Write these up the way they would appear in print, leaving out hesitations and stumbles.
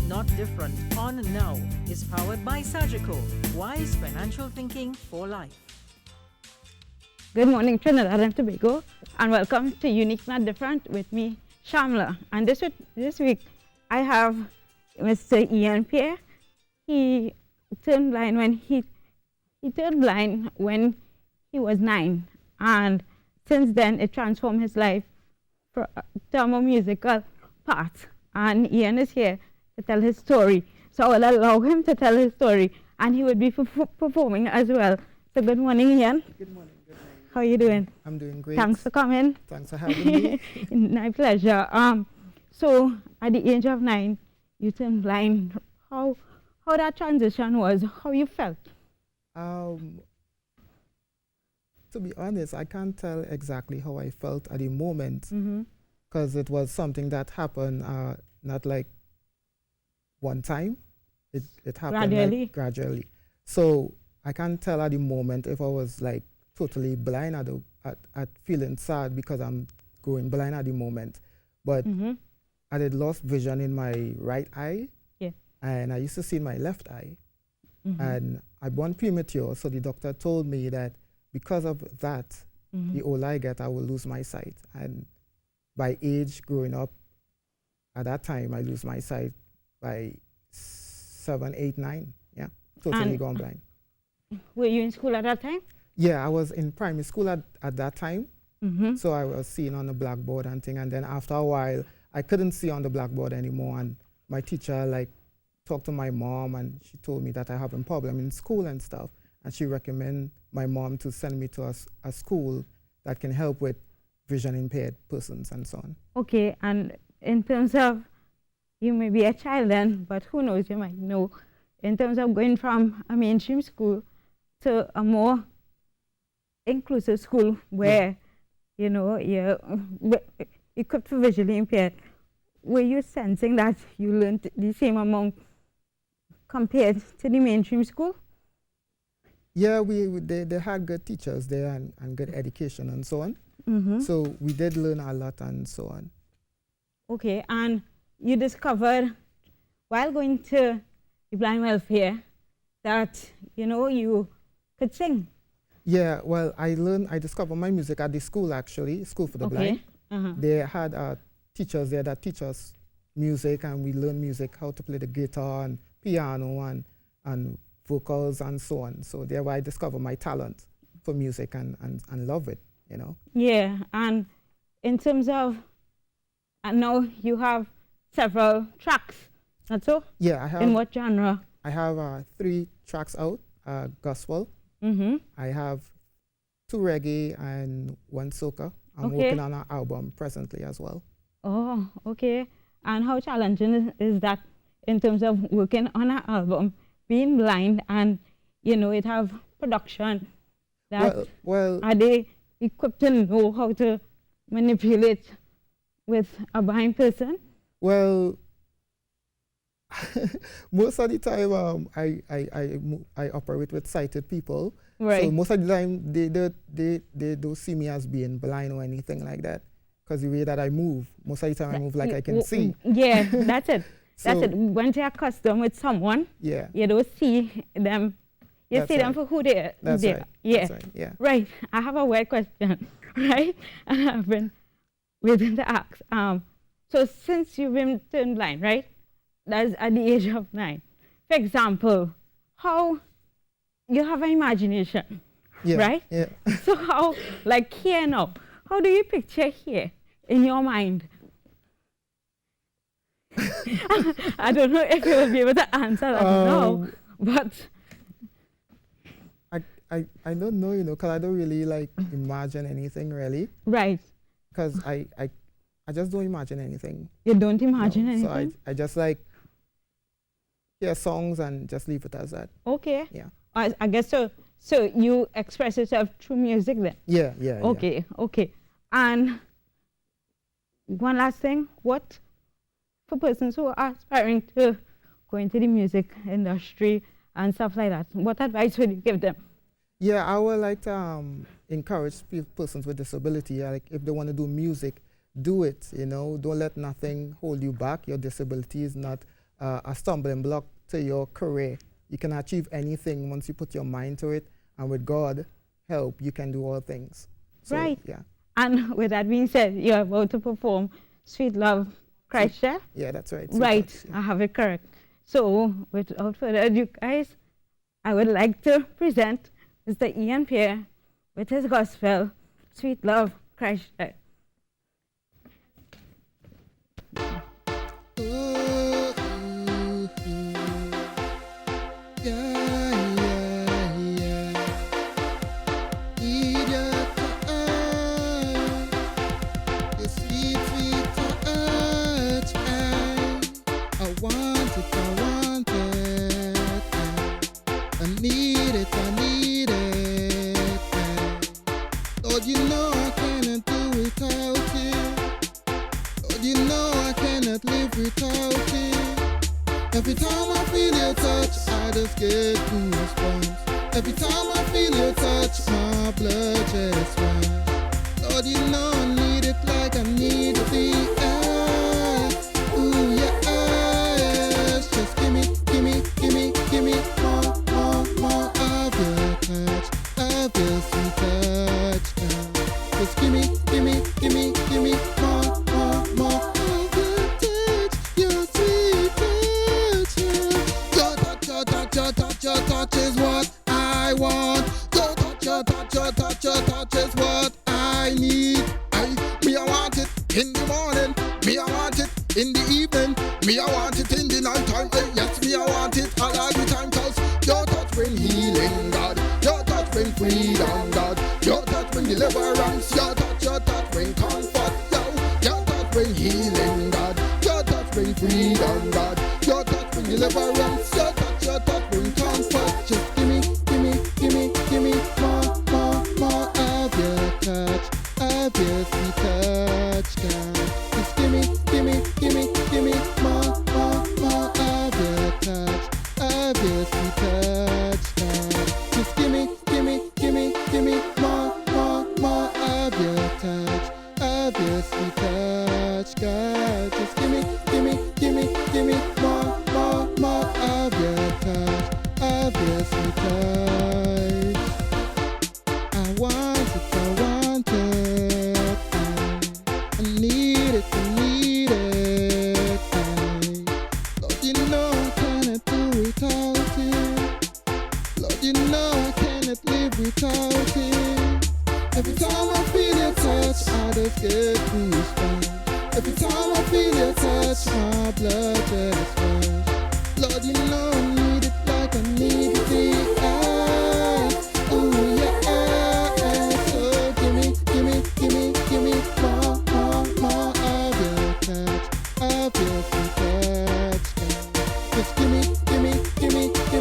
Not Different on Now is powered by Sagicor, wise financial thinking for life. Good morning, Trinidad and Tobago, and welcome to Unique Not Different with me, Shamla. And this week, I have Mr. Ian Pierre. He turned blind when he was 9, and since then it transformed his life from a musical path. And Ian is here to tell his story, so I will allow him to tell his story, and he would be performing as well. So good morning, Ian. Good morning. Good morning. How are you doing? I'm doing great. Thanks for coming. Thanks for having me. My pleasure. So at the age of 9, you turned blind. How that transition was? How you felt? To be honest, I can't tell exactly how I felt at the moment, because it was something that happened not like one time. It happened like gradually. So I can't tell at the moment if I was like totally blind at feeling sad because I'm going blind at the moment. But I had lost vision in my right eye, and I used to see in my left eye. And I born premature, so the doctor told me that because of that, the older I get, I will lose my sight. And by age growing up, at that time, I lose my sight by 7, 8, 9. Yeah, totally gone blind. Were you in school at that time? Yeah, I was in primary school at that time. So I was seeing on the blackboard and thing. And then after a while, I couldn't see on the blackboard anymore. And my teacher like talked to my mom, and she told me that I have a problem in school and stuff. And she recommended my mom to send me to a school that can help with vision impaired persons and so on. Okay, and in terms of, you may be a child then, but who knows, you might know, in terms of going from a mainstream school to a more inclusive school where, you know, you're equipped for visually impaired, were you sensing that you learned the same amount compared to the mainstream school? Yeah, they had good teachers there and good education and so on. So we did learn a lot and so on. Okay, and you discovered while going to the blind welfare that, you know, you could sing. Yeah, well, I discovered my music at the school actually, School for the Blind. They had teachers there that teach us music, and we learn music, how to play the guitar and piano and vocals and so on. So there I discovered my talent for music and love it, you know. Yeah, and in terms of, and now you have several tracks, that's so? Yeah, I have. In what genre? I have 3 tracks out, gospel. I have 2 reggae and 1 soca. I'm working on an album presently as well. Oh, okay. And how challenging is that in terms of working on an album, being blind, and, you know, it have production that are they equipped to know how to manipulate with a blind person? Well, most of the time I operate with sighted people. Right. So most of the time they don't see me as being blind or anything like that, because the way that I move, most of the time I move like I can see. Yeah, that's it. That's it. When you're accustomed with someone, you don't see them. You see them for who they are. That's right. Yeah. That's right. Yeah. Right. I have a weird question, right? And I've been waiting to ask. So since you've been turned blind, right? That's at the age of 9. For example, how you have an imagination, right? Yeah. So how, like here now, how do you picture here in your mind? I don't know if you will be able to answer that now, but I don't know, you know, because I don't really like imagine anything really. Right. Because I just don't imagine anything. You don't imagine anything? So I just like hear songs and just leave it as that. Okay. Yeah. I guess so. So you express yourself through music then? Yeah. Okay. And one last thing, what for persons who are aspiring to go into the music industry and stuff like that, what advice would you give them? Yeah, I would like to encourage persons with disability, like if they want to do music, do it, you know, don't let nothing hold you back. Your disability is not a stumbling block to your career. You can achieve anything once you put your mind to it, and with God help, you can do all things. So, Right. Yeah. And with that being said, you're about to perform Sweet Love, Christ Child? Yeah, that's right. Right, Touch, yeah. I have it correct. So, without further ado, guys, I would like to present Mr. Ian Pierre with his gospel, Sweet Love, Christ Child. Lord, you know I cannot do without you. Lord, you know I cannot live without you. Every time I feel your touch, I just get goosebumps. Every time I feel your touch, my blood just runs. Lord, you know I need it like I need the air. Ooh, yes. Just give me more of your touch, of your sweet touch. Just give me more of your touch, your sweet touch. Your touch is what I want. Your touch is what I need. Me I want it in the morning, me I want it in the evening, me I want it in the night time. Yes, me I want it all the time, 'cause your touch bring healing, God. Your touch bring freedom, God. Your touch bring deliverance. Your touch bring comfort, yo. Your touch bring healing, God. Your touch bring freedom, God. Your touch bring deliverance. Your touch bring comfort. Just give me more of your touch, of your sweet touch, God. Just give me more of your touch, of your sweet touch, God. Just give me more of your touch, of your sweet touch, God. Just give me more of your touch, of your sweet touch. I want it, I need it, Lord, you know I cannot do without you. Lord, you know I cannot live without you. Every time I feel your touch, I just get goosebumps. Every time I feel your touch, my blood just runs. Lord, you know I need it like I need the air. Ooh, yeah. So give me more of your touch, of your sweet touch. Just give me more of your touch,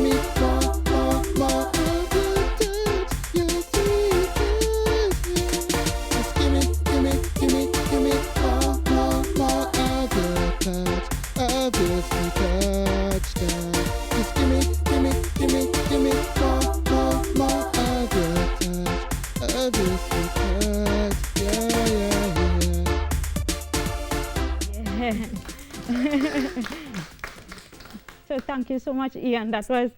your sweet touch. Just give me more of your touch, of your sweet touch, God. Just give me more of your touch, of your sweet touch. Yeah. So thank you so much, Ian. That was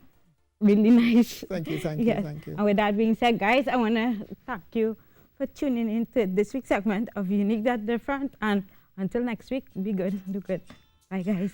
really nice. Thank you. Yes. And with that being said, guys, I want to thank you for tuning in to this week's segment of Unique That Different. And until next week, be good, do good. Bye, guys.